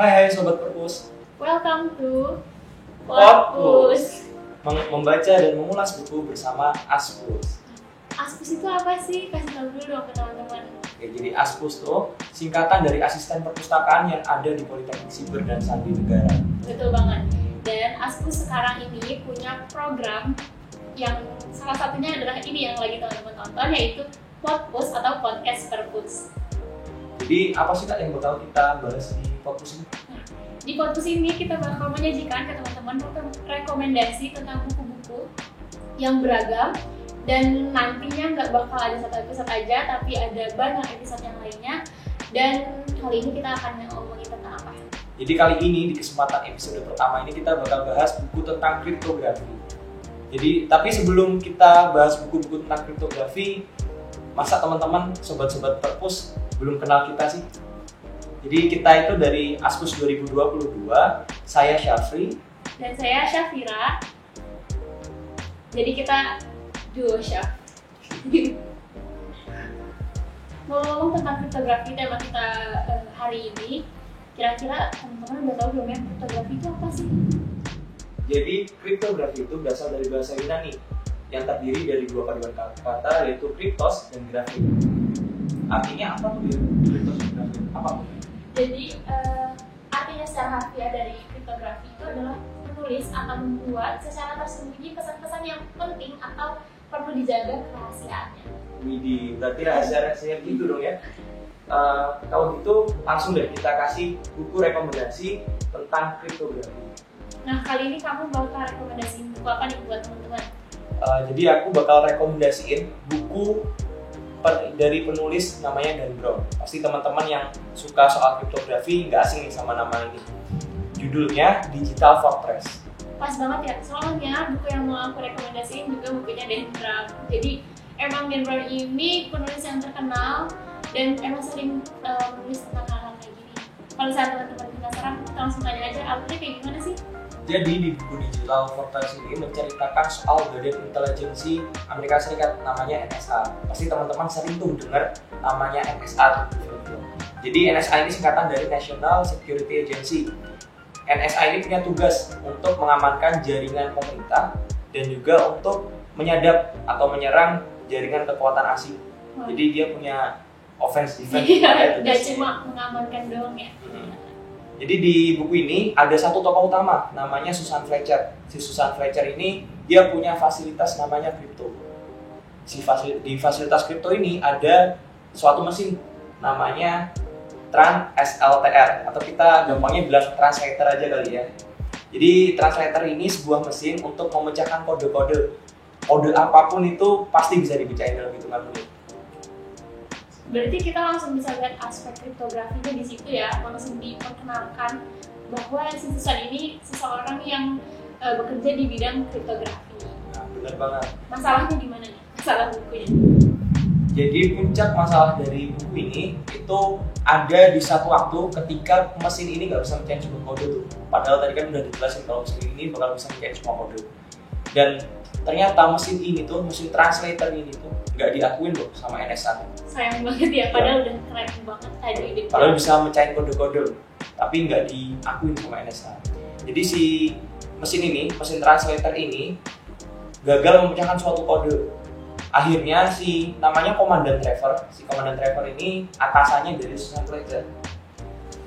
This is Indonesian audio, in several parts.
Hai Sobat Perpus. Welcome to Podpus. Membaca dan mengulas buku bersama Aspus. Aspus itu apa sih? Kasih tahu dulu dong ke teman-teman. Oke, jadi Aspus tuh singkatan dari Asisten Perpustakaan yang ada di Politeknik Siber dan Sandi Negara. Betul banget. Dan Aspus sekarang ini punya program yang salah satunya adalah ini yang lagi teman-teman tonton, yaitu Podpus atau Podcast Perpus. Jadi apa sih Kak yang bakal kita bahas di Podpus ini? Di Podpus ini kita bakal menyajikan ke teman-teman rekomendasi tentang buku-buku yang beragam, dan nantinya nggak bakal ada satu episode aja, tapi ada banyak episode yang lainnya. Dan kali ini kita akan ngomongin tentang apa? Jadi kali ini di kesempatan episode pertama ini kita bakal bahas buku tentang kriptografi. Jadi tapi sebelum kita bahas buku-buku tentang kriptografi, masa teman-teman sobat-sobat Perpus belum kenal kita sih? Jadi kita itu dari Aspus 2022, saya Syafri Dan saya Syafira. Jadi kita duo Syaf. Ngomong tentang kriptografi, tema kita hari ini, kira-kira teman-teman udah tahu belum ya kriptografi itu apa sih? Jadi kriptografi itu berasal dari bahasa Yunani yang terdiri dari dua paduan kata, yaitu kriptos dan grafik. Artinya apa tuh kriptos dan grafik? Apa? Jadi artinya secara harfiah dari kriptografi itu adalah menulis atau membuat secara tersembunyi pesan-pesan yang penting atau perlu dijaga kerahasiaannya. Widih, berarti rahasia-rahasia gitu dong ya. Kalau gitu langsung deh kita kasih buku rekomendasi tentang kriptografi. Nah, kali ini kamu bakal rekomendasiin buku apa nih buat teman-teman? Jadi aku bakal rekomendasiin buku dari penulis namanya Dan Brown. Pasti teman-teman yang suka soal kriptografi nggak asing nih sama nama ini. Judulnya Digital Fortress. Pas banget ya, soalnya buku yang mau aku rekomendasiin juga bukunya Dan Brown. Jadi emang Dan Brown ini penulis yang terkenal dan emang sering menulis tentang hal-hal kayak gini. Kalau misalnya teman-teman penasaran, kita langsung tanya aja alurnya kayak gimana sih? Jadi di buku Digital Fortress ini menceritakan soal badan intelijensi Amerika Serikat namanya NSA. Pasti teman-teman sering tuh dengar namanya NSA tuh di film-film. Jadi NSA ini singkatan dari National Security Agency. NSA ini punya tugas untuk mengamankan jaringan pemerintah dan juga untuk menyadap atau menyerang jaringan kekuatan asing. Jadi dia punya offense defense. Gak cuma mengamankan doang ya. Jadi di buku ini ada satu tokoh utama namanya Susan Fletcher. Si Susan Fletcher ini dia punya fasilitas namanya kripto. Di fasilitas kripto ini ada suatu mesin namanya SLTR, atau kita gampangnya bilang translator aja kali ya. Jadi translator ini sebuah mesin untuk memecahkan kode-kode. Kode apapun itu pasti bisa dibacain dalam hitungan menit. Berarti kita langsung bisa lihat aspek kriptografinya di situ ya, langsung diperkenalkan bahwa si Susan ini seseorang yang bekerja di bidang kriptografi. Nah, benar banget. Masalahnya di mana nih? Masalah bukunya. Jadi puncak masalah dari buku ini itu ada di satu waktu ketika mesin ini nggak bisa mecahin semua kode tuh. Padahal tadi kan udah dijelasin kalau mesin ini bakal bisa mecahin semua kode. Dan ternyata mesin ini tuh, mesin translator ini tuh nggak diakuin loh sama NSA. Sayang banget ya, padahal udah keren banget tadi. Padahal bisa mecahin kode-kode, tapi nggak diakuin sama NSA. Jadi si mesin translator ini gagal memecahkan suatu kode. Akhirnya si namanya Komandan Trevor. Si Komandan Trevor ini atasannya dari Susan Fletcher.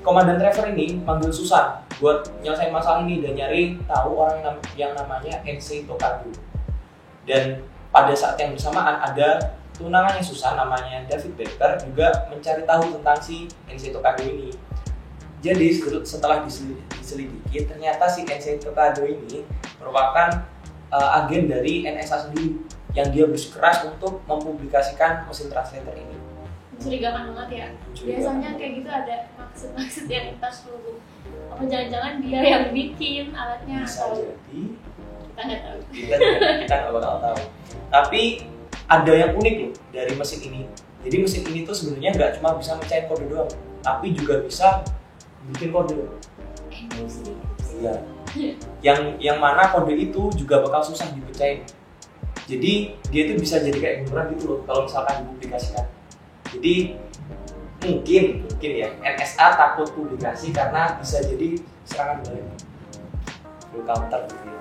Komandan Trevor ini manggil Susan buat nyelesain masalah ini dan nyari tahu orang yang namanya Ensei Tokado. Dan pada saat yang bersamaan ada tunangannya Susan namanya David Baker juga mencari tahu tentang si Ensei Tokado ini. Jadi setelah diselidiki ternyata si Ensei Tokado ini merupakan agen dari NSA sendiri yang dia bersikeras untuk mempublikasikan mesin translator ini. Mencurigakan banget ya. Biasanya kayak gitu ada maksud-maksud yang lintas dulu. Apa jangan-jangan dia yang bikin alatnya? Bisa jadi. Kita nggak tahu. Kita nggak bakal tahu. Tapi ada yang unik loh dari mesin ini. Jadi mesin ini tuh sebenarnya nggak cuma bisa mecahin kode doang, tapi juga bisa bikin kode. Iya. Yang mana kode itu juga bakal susah dibacain. Jadi dia itu bisa jadi kayak hiburan gitu loh kalau misalkan dipublikasikan. Jadi mungkin ya NSA takut publikasi karena bisa jadi serangan balik, full counter gitu ya.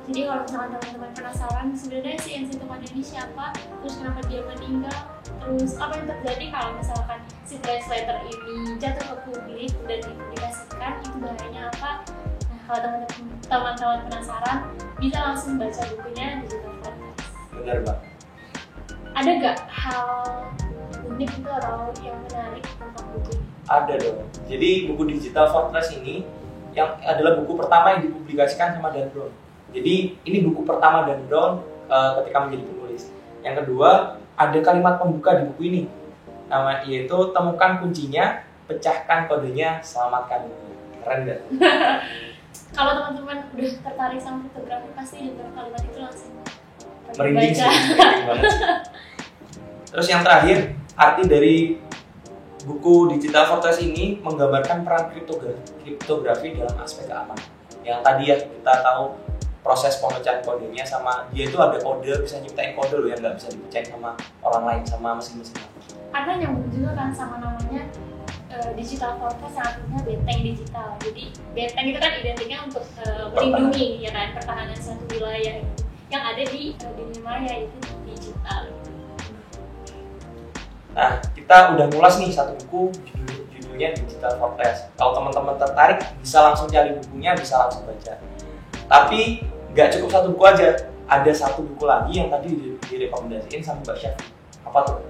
Jadi kalau misalkan teman-teman penasaran sebenarnya si Enzi Tukane ini siapa, terus kenapa dia meninggal, terus apa yang terjadi kalau misalkan si translator ini jatuh ke publik dan dipublikasikan, itu bahayanya apa? Nah, kalau teman-teman penasaran bisa langsung baca bukunya Digital Fortress. Benar Mbak. Ada gak hal unik itu atau yang menarik tentang buku ini? Ada dong. Jadi buku Digital Fortress ini yang adalah buku pertama yang dipublikasikan sama Dan Brown. Jadi ini buku pertama Dan Brown ketika menjadi penulis. Yang kedua, ada kalimat pembuka di buku ini, yaitu temukan kuncinya, pecahkan kodenya, selamatkan dunia. Keren gak? Kalau teman-teman udah tertarik sama fotografi pasti dengar kalimat itu langsung merinding sih, merinding banget sih. Terus yang terakhir, arti dari buku Digital Fortress ini menggambarkan peran kriptografi dalam aspek keamanan. Yang tadi ya kita tahu proses pemecahan kodenya, sama dia itu ada kode, bisa nyiptain kode loh yang nggak bisa dipecahin sama orang lain, sama mesin-mesin. Karena nyambung juga kan sama namanya Digital Fortress yang artinya benteng digital. Jadi benteng itu kan identiknya untuk melindungi ya kan pertahanan suatu wilayah itu yang ada di dunia maya itu digital. Nah, kita udah ngulas nih satu buku judulnya Digital Fortress. Kalau teman-teman tertarik bisa langsung cari bukunya, bisa langsung baca. Tapi nggak cukup satu buku aja, ada satu buku lagi yang tadi direkomendasiin sama Mbak Syaf. Apa tuh?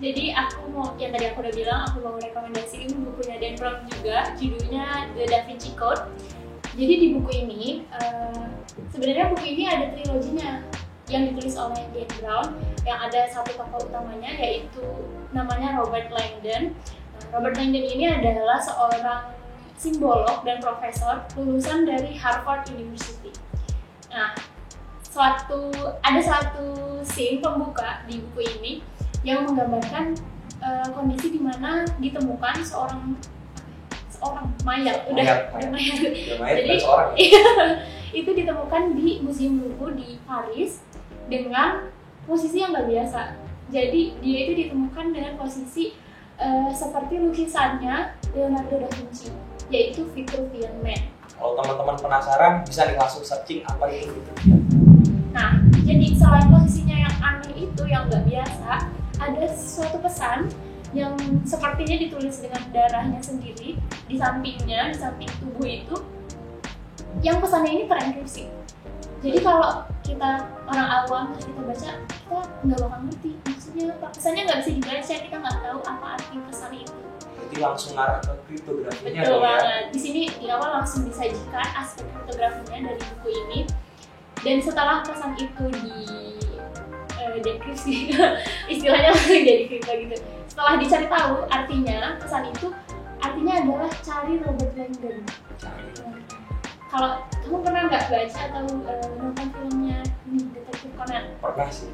Jadi yang tadi aku udah bilang, aku mau rekomendasiin bukunya Dan Brown juga, judulnya The Da Vinci Code. Jadi di buku ini, sebenarnya buku ini ada triloginya yang ditulis oleh Dan Brown, yang ada satu tokoh utamanya yaitu namanya Robert Langdon. Robert Langdon ini adalah seorang simbolog dan profesor lulusan dari Harvard University. Nah, ada satu scene pembuka di buku ini yang menggambarkan kondisi di mana ditemukan seorang mayat. Jadi itu ditemukan di Museum Louvre di Paris dengan posisi yang nggak biasa. Jadi dia itu ditemukan dengan posisi seperti lukisannya Leonardo da Vinci, yaitu Vitruvian Man. Kalau teman-teman penasaran bisa nih langsung searching apa itu Vitruvian. Nah, jadi selain posisinya yang aneh itu, yang nggak biasa, ada suatu pesan yang sepertinya ditulis dengan darahnya sendiri di samping tubuh itu, yang pesannya ini terenkripsi. Jadi kalau kita orang awam terus kita baca, kita nggak bakal ngerti maksudnya apa. Pesannya nggak bisa dibaca, kita nggak tahu apa arti pesan itu. Berarti langsung ngarah ke kriptografinya. Betul banget. Di sini di awal langsung disajikan aspek kriptografinya dari buku ini. Dan setelah pesan itu dekripsi, istilahnya langsung jadi kripto gitu. Setelah dicari tahu artinya, pesan itu artinya adalah cari Robert Langdon. Kalau kamu pernah nggak baca atau nonton filmnya Detektif Conan? Pernah sih.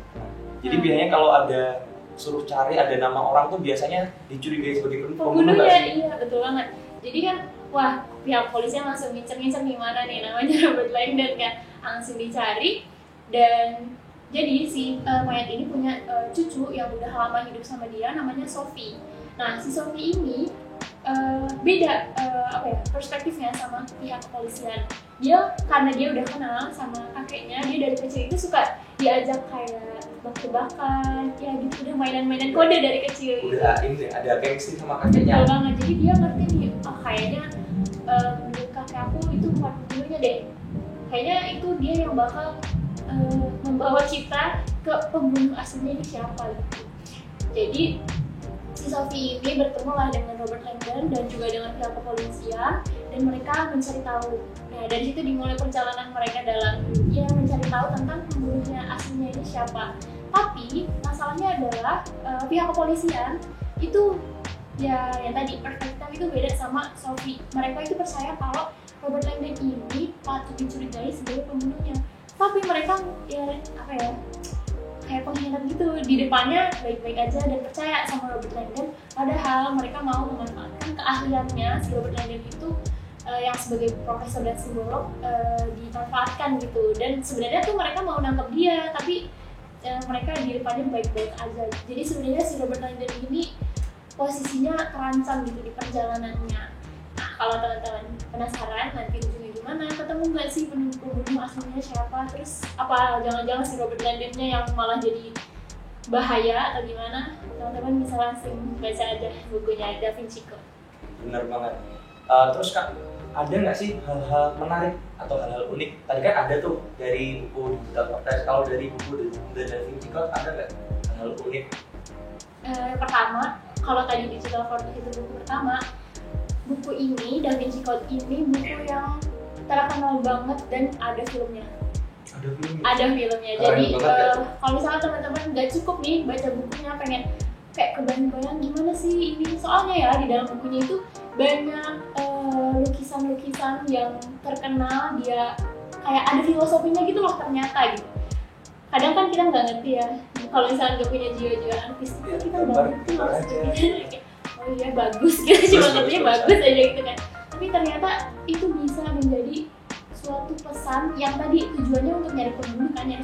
Jadi biasanya kalau ada suruh cari ada nama orang tuh biasanya dicurigai sebagai pembunuh. Iya, betul banget. Jadi kan, wah, pihak polisinya langsung ngincer di mana nih namanya Robert Langdon kan, langsung dicari. Dan jadi si mayat ini punya cucu yang udah lama hidup sama dia, namanya Sophie. Nah, si Sophie ini beda perspektifnya sama pihak kepolisian. Karena dia udah kenal sama kakeknya, dia dari kecil itu suka diajak kayak tebak-tebakan, ya gitu, udah mainan-mainan kode dari kecil. Udah ini ada chemistry sama kakeknya. Betul banget, jadi dia ngerti nih, kayaknya menurut kakek aku itu bukan pembunuhnya deh. Kayaknya itu dia yang bakal membawa kita ke pembunuh aslinya ini siapa gitu. Jadi si Sophie ini bertemu lah dengan Robert Langdon dan juga dengan pihak kepolisian, dan mereka mencari tahu. Nah, dari situ dimulai perjalanan mereka dalam mencari tahu tentang pembunuhnya aslinya ini siapa. Tapi masalahnya adalah pihak kepolisian itu yang tadi perspektif itu beda sama Sophie. Mereka itu percaya kalau Robert Langdon ini patut dicurigai sebagai pembunuhnya. Tapi mereka kayak pengkhianat gitu, di depannya baik-baik aja dan percaya sama Robert Langdon, padahal mereka mau memanfaatkan keahliannya si Robert Langdon itu yang sebagai profesor dan simbolog dimanfaatkan gitu. Dan sebenarnya tuh mereka mau nangkep dia, tapi mereka di depannya baik-baik aja. Jadi sebenarnya si Robert Langdon ini posisinya terancam gitu di perjalanannya. Nah, kalau teman-teman penasaran nanti ujungnya gimana, ketemu nggak sih pembunuh aslinya siapa, terus apa jangan-jangan si Robert Langdon-nya yang malah jadi bahaya atau gimana, teman-teman bisa langsung baca aja bukunya Da Vinci Code. Bener banget. Terus Kak, ada nggak sih hal-hal menarik atau hal-hal unik? Tadi kan ada tuh dari buku Digital Fortress. Kalau dari buku Da Vinci Code ada nggak hal-hal unik? Pertama, kalau tadi Digital Fortress itu buku pertama, buku ini Da Vinci Code ini buku yang terkenal banget dan ada filmnya. Ada filmnya. Jadi kalau misalnya teman-teman nggak cukup nih baca bukunya, pengen kayak kebayang-bayang gimana sih ini, soalnya ya di dalam bukunya itu banyak lukisan-lukisan yang terkenal, dia kayak ada filosofinya gitu loh ternyata gitu. Kadang kan kita nggak ngerti ya, kalau misalnya nggak punya jiwa-jiwa artistik itu kita nggak ngerti maksudnya. Oh iya bagus, kita cuma ngertinya bagus aja gitu kan. Tapi ternyata itu bisa menjadi suatu pesan yang tadi tujuannya untuk nyari pembunuh kan, nyari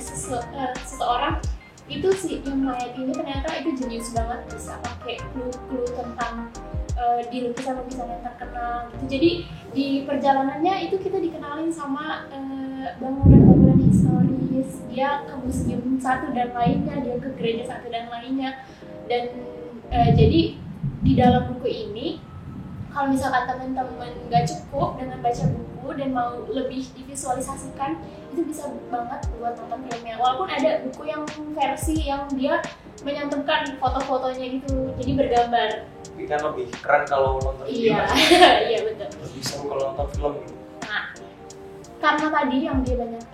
seseorang itu sih yang mayat ini ternyata itu jenius banget, bisa pakai clue-clue tentang di lukisan-lukisan yang terkenal gitu. Jadi di perjalanannya itu kita dikenalin sama bangunan-bangunan historis, dia ke museum satu dan lainnya, dia ke gereja satu dan lainnya. Dan jadi di dalam buku ini kalau misalkan teman-teman nggak cukup dengan baca buku dan mau lebih divisualisasikan, itu bisa banget buat nonton filmnya. Walaupun ada buku yang versi yang dia menyantumkan foto-fotonya gitu, jadi bergambar. Tapi kan lebih keren kalau nonton film. Iya, iya betul. Lebih seru kalau nonton film gitu. Nah, karena tadi yang dia banyak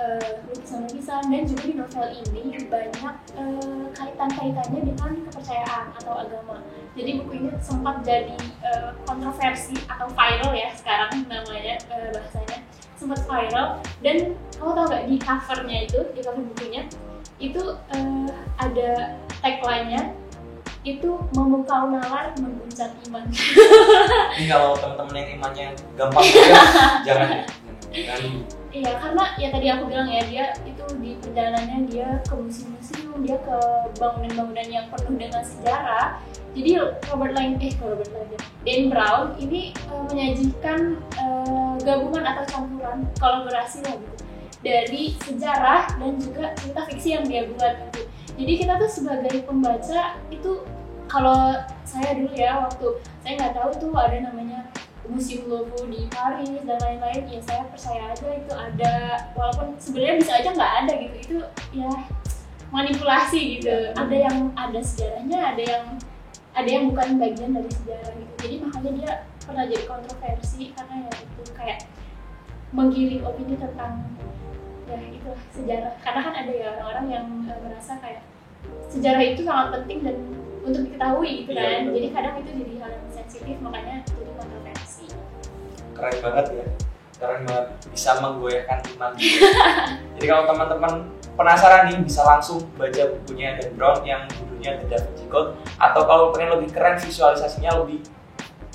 lukisan-lukisan dan juga di novel ini banyak kaitan-kaitannya dengan kepercayaan atau agama. Jadi buku ini sempat jadi kontroversi atau viral ya sekarang namanya bahasanya, sempat viral. Dan kamu tahu nggak di covernya itu, di cover bukunya itu ada tagline-nya itu memukau nalar mengguncang iman. Ini kalau teman-teman yang imannya gampang ya, jangan. Iya, karena ya tadi aku bilang ya, dia itu di perjalanannya dia ke museum-museum, dia ke bangunan-bangunan yang penuh dengan sejarah. Jadi Dan Brown ini menyajikan gabungan atau campuran kolaborasi lah gitu dari sejarah dan juga cerita fiksi yang dia buat gitu. Jadi kita tuh sebagai pembaca itu, kalau saya dulu ya waktu saya nggak tahu tuh ada namanya Museum Louvre di Paris dan lain-lain, ya saya percaya aja itu ada, walaupun sebenarnya bisa aja nggak ada gitu, itu ya manipulasi gitu. Ada yang ada sejarahnya, ada yang bukan bagian dari sejarah gitu. Jadi makanya dia pernah jadi kontroversi karena ya itu kayak menggiring opini tentang ya itulah sejarah. Karena kan ada ya orang-orang yang merasa kayak sejarah itu sangat penting dan untuk diketahui gitu kan. Jadi kadang itu jadi hal yang sensitif, makanya jadi kontroversi. Keren banget ya, keren banget, bisa menggoyahkan iman. Jadi kalau teman-teman penasaran nih, bisa langsung baca bukunya Dan Brown yang judulnya Da Vinci Code, atau kalau pengen lebih keren visualisasinya, lebih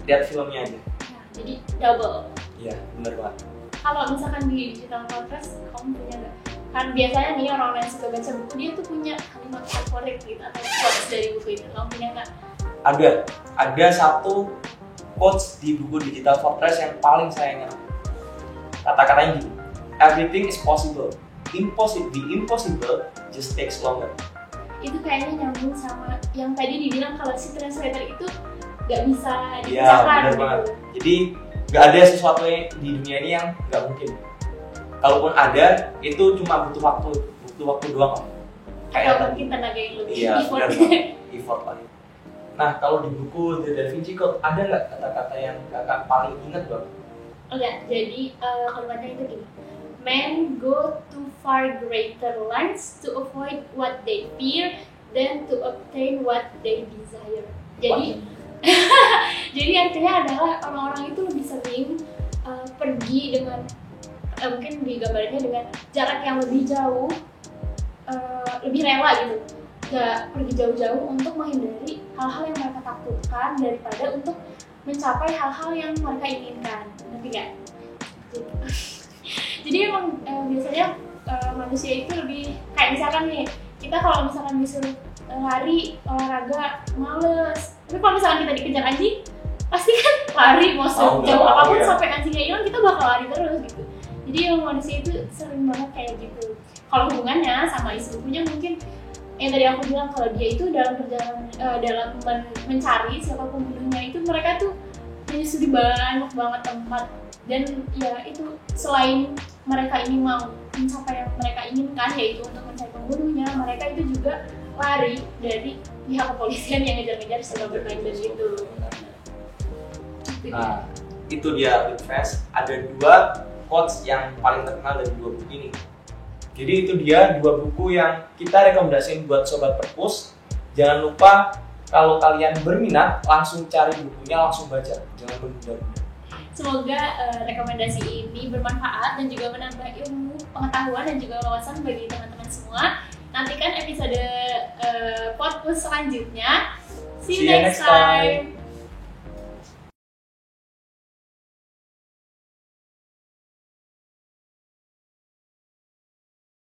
lihat filmnya aja. Ya, jadi double. Iya, bener banget. Kalau misalkan di Digital Fortress, kamu punya nggak? Kan biasanya nih orang yang suka baca buku, dia tuh punya kalimat favorit gitu atau quotes dari buku itu. Kamu punya nggak? Ada satu quotes di buku Digital Fortress yang paling saya ingat. Kata-katanya gini, everything is possible. The impossible just takes longer. Itu kayaknya nyambung sama yang tadi dibilang kalau si translator itu nggak bisa Iya, dipecahkan benar gitu. banget. Jadi nggak ada sesuatu di dunia ini yang nggak mungkin. Kalaupun ada, itu cuma butuh waktu doang. Atau mungkin tenaga yang lebih effort. Effort lah. Nah, kalau di buku The Da Vinci Code ada nggak kata-kata yang kakak paling ingat bang? Enggak, jadi kalimatnya itu gini. Men go to far greater lengths to avoid what they fear than to obtain what they desire. Jadi jadi artinya adalah orang-orang itu lebih sering pergi dengan mungkin digambarnya dengan jarak yang lebih jauh, lebih rela gitu, gak pergi jauh-jauh untuk menghindari hal-hal yang mereka takutkan daripada untuk mencapai hal-hal yang mereka inginkan. Ngerti gak? Jadi emang biasanya manusia itu lebih kayak misalkan nih, kita kalau misalkan disuruh lari, olahraga, males, Tapi kalau misalkan kita dikejar anjing, pasti kan lari, mau sejauh apapun sampai anjingnya hilang kita bakal lari terus gitu. Jadi yang manusia itu sering banget kayak gitu. Kalau hubungannya sama isi bukunya mungkin yang tadi aku bilang, kalau dia itu dalam perjalanan dalam mencari siapa pembunuhnya itu, mereka tuh menyusuri banyak banget tempat, dan ya itu selain mereka ini mau mencapai yang mereka inginkan yaitu untuk mencari pembunuhnya, mereka itu juga lari dari pihak kepolisian yang ngejar-ngejar sebagai bandar itu. Nah, itu dia Bitfest. Ada 2 quotes yang paling terkenal dari 2 buku ini. Jadi itu dia 2 buku yang kita rekomendasiin buat Sobat Perpus. Jangan lupa kalau kalian berminat langsung cari bukunya, langsung baca, jangan menunda-nunda. Semoga rekomendasi ini bermanfaat dan juga menambah ilmu, pengetahuan dan juga wawasan bagi teman-teman semua. Nantikan episode podcast selanjutnya. See you next time.